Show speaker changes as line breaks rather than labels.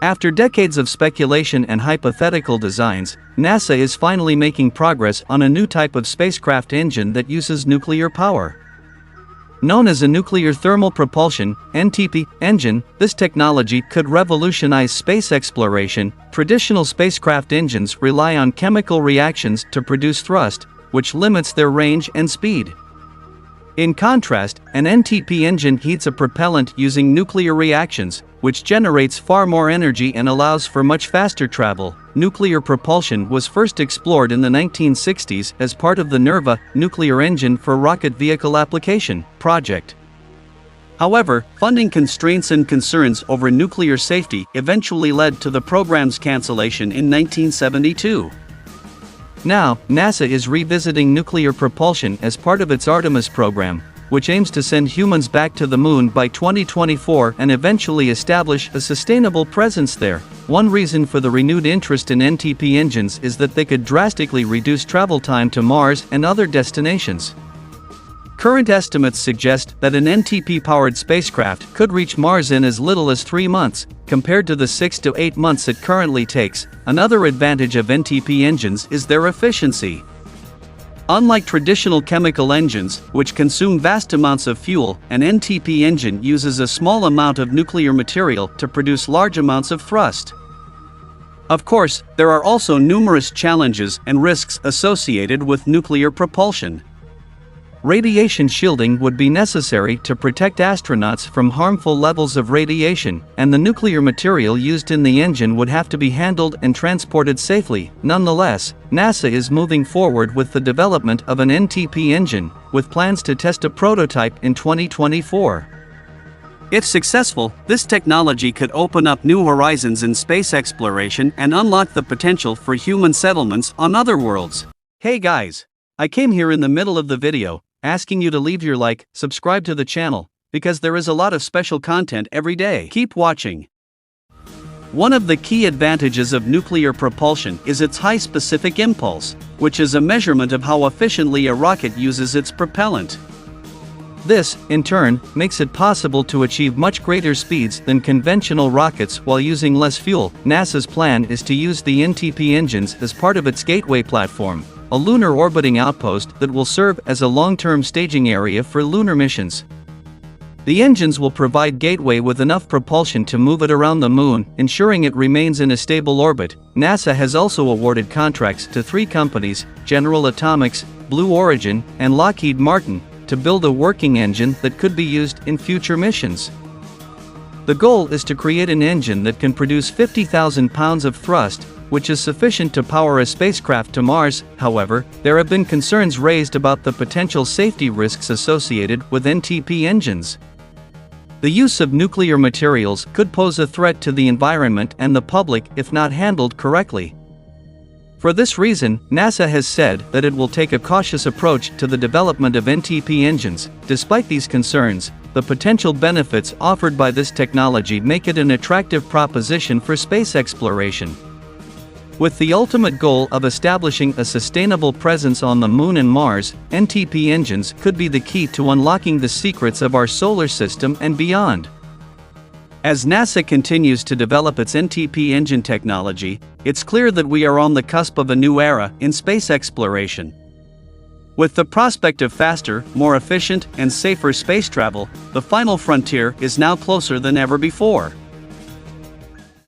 After decades of speculation and hypothetical designs, NASA is finally making progress on a new type of spacecraft engine that uses nuclear power. Known as a nuclear thermal propulsion (NTP) engine, this technology could revolutionize space exploration. Traditional spacecraft engines rely on chemical reactions to produce thrust, which limits their range and speed. In contrast, an NTP engine heats a propellant using nuclear reactions, which generates far more energy and allows for much faster travel. Nuclear propulsion was first explored in the 1960s as part of the NERVA nuclear engine for rocket vehicle application project. However, funding constraints and concerns over nuclear safety eventually led to the program's cancellation in 1972. Now, NASA is revisiting nuclear propulsion as part of its Artemis program, which aims to send humans back to the moon by 2024 and eventually establish a sustainable presence there. One reason for the renewed interest in NTP engines is that they could drastically reduce travel time to Mars and other destinations. Current estimates suggest that an NTP-powered spacecraft could reach Mars in as little as 3 months, compared to the 6 to 8 months it currently takes. Another advantage of NTP engines is their efficiency. Unlike traditional chemical engines, which consume vast amounts of fuel, an NTP engine uses a small amount of nuclear material to produce large amounts of thrust. Of course, there are also numerous challenges and risks associated with nuclear propulsion. Radiation shielding would be necessary to protect astronauts from harmful levels of radiation, and the nuclear material used in the engine would have to be handled and transported safely. Nonetheless, NASA is moving forward with the development of an NTP engine, with plans to test a prototype in 2024. If successful, this technology could open up new horizons in space exploration and unlock the potential for human settlements on other worlds. Hey guys! I came here in the middle of the video, asking you to leave your like, subscribe to the channel, because there is a lot of special content every day. Keep watching. One of the key advantages of nuclear propulsion is its high specific impulse, which is a measurement of how efficiently a rocket uses its propellant. This, in turn, makes it possible to achieve much greater speeds than conventional rockets while using less fuel. NASA's plan is to use the NTP engines as part of its Gateway platform, a lunar orbiting outpost that will serve as a long-term staging area for lunar missions. The engines will provide Gateway with enough propulsion to move it around the moon, ensuring it remains in a stable orbit. NASA has also awarded contracts to 3 companies, General Atomics, Blue Origin, and Lockheed Martin, to build a working engine that could be used in future missions. The goal is to create an engine that can produce 50,000 pounds of thrust, which is sufficient to power a spacecraft to Mars. However, there have been concerns raised about the potential safety risks associated with NTP engines. The use of nuclear materials could pose a threat to the environment and the public if not handled correctly. For this reason, NASA has said that it will take a cautious approach to the development of NTP engines. Despite these concerns, the potential benefits offered by this technology make it an attractive proposition for space exploration. With the ultimate goal of establishing a sustainable presence on the Moon and Mars, NTP engines could be the key to unlocking the secrets of our solar system and beyond. As NASA continues to develop its NTP engine technology, it's clear that we are on the cusp of a new era in space exploration. With the prospect of faster, more efficient, and safer space travel, the final frontier is now closer than ever before.